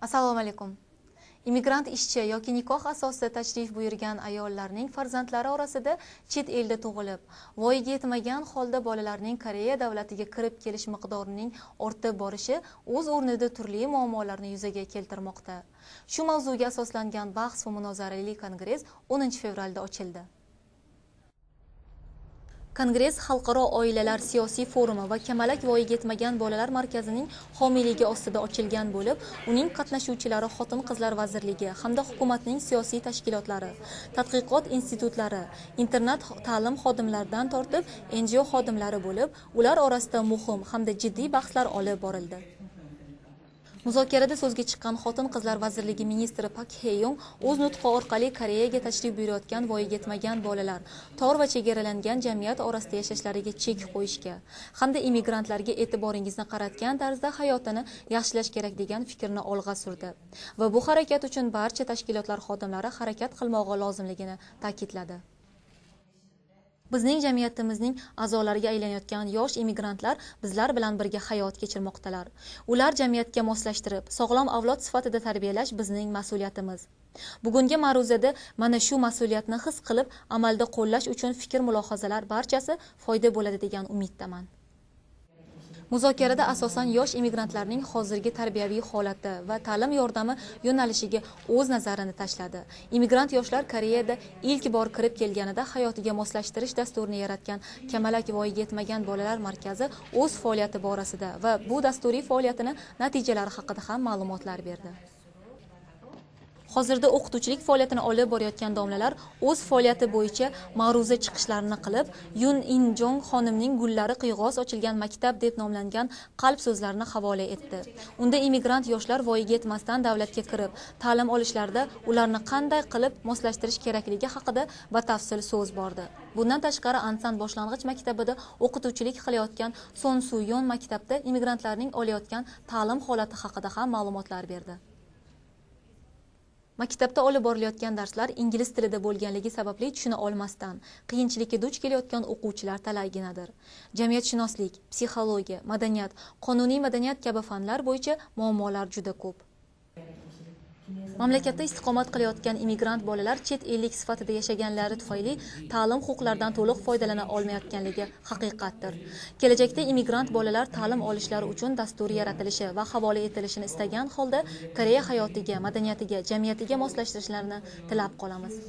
Assalomu alaykum. Immigrant ishchi yoki nikoh asosida tashrif buyurgan ayollarning farzandlari orasida chet elda tug'ilib, voyaga yetmagan holda bolalarning Koreya davlatiga kirib kelish miqdorining ortib borishi o'z o'rnida turli muammolarni yuzaga keltirmoqda. Shu mavzuga asoslangan bahs va munozarali kongress 10 fevralda ochildi. Kongress Xalqaro oilalar siyosiy forumi va Kamalak voyaga yetmagan bolalar markazining homiyligi ostida ochilgan bo'lib, uning qatnashuvchilari Xotin-qizlar vazirligi hamda hukumatning siyosiy tashkilotlari, tadqiqot institutlari, internet ta'lim xodimlaridan tortib NGO xodimlari bo'lib, ular orasida muhim hamda jiddiy bahslar olib borildi. Muzokarada so'zga chiqqan Xotin-qizlar vazirligi ministri Pak Heyong o'z nutqi orqali Koreyaga tashrif buyurayotgan voyaga yetmagan bolalar tor va chegaralangan jamiyat orasida yashashlariga chek qo'yishga hamda immigrantlarga e'tiboringizni qaratgan tarzda hayotini yaxshilash kerak degan fikrni olg'a surdi va bu harakat uchun barcha tashkilotlar xodimlari harakat qilmog'i lozimligini ta'kidladi. Bizning jamiyatimizning a'zolariga aylanayotgan yosh immigrantlar bizlar bilan birga hayot kechirmoqdalar. Ular jamiyatga moslashtirib, sog'lom avlod sifatida tarbiyalash bizning mas'uliyatimiz. Bugungi ma'ruzada mana shu mas'uliyatni his qilib, amalda qo'llash uchun fikr-mulohazalar barchasi foyda bo'ladi degan umiddaman. Muzokarada asosan yosh immigrantlarning hozirgi tarbiyaviy holati va ta'lim yordami yo'nalishiga o'z nazarini tashladi. Immigrant yoshlar Koreyada ilk bor kirib kelganida hayotiga moslashtirish dasturini yaratgan Kamalak voyaga yetmagan bolalar markazi o'z faoliyati borasida va bu dasturiy faoliyatini natijalari haqida ham ma'lumotlar berdi. Hozirda o'qituvchilik faoliyatini olib borayotgan domlalar o'z faoliyati bo'yicha ma'ruza chiqishlarini qilib, Yun In Jong xonimning gullari qiyg'os ochilgan maktab deb nomlangan qalb so'zlarini havola etdi. Unda immigrant yoshlar voyaga yetmasdan davlatga kirib, ta'lim olishlarida ularni qanday qilib moslashtirish kerakligi haqida batafsil so'z bordi. Bundan tashqari Ansan boshlang'ich maktabida o'qituvchilik qilayotgan Son Su-yon maktabda immigrantlarning olayotgan ta'lim holati haqida ham ma'lumotlar berdi. Maktabda olib borilayotgan darslar ingliz tilida bo'lganligi sababli tushuna olmasdan qiyinchilikka duch kelayotgan o'quvchilar talayginadir. Jamiyatshunoslik, psixologiya, madaniyat, qonuniy madaniyat kabi fanlar bo'yicha muammolar juda ko'p. Mamlakatda istiqomat qilayotgan immigrant bolalar chet ellik sifatida yashaganlari tufayli ta'lim huquqlaridan to'liq foydalana olmayotganligi haqiqatdir. Kelajakda immigrant bolalar ta'lim olishlari uchun dastur yaratilishi va havola etilishini istagan holda Koreya hayotiga, madaniyatiga, jamiyatiga moslashtirishlarini tilab qolamiz.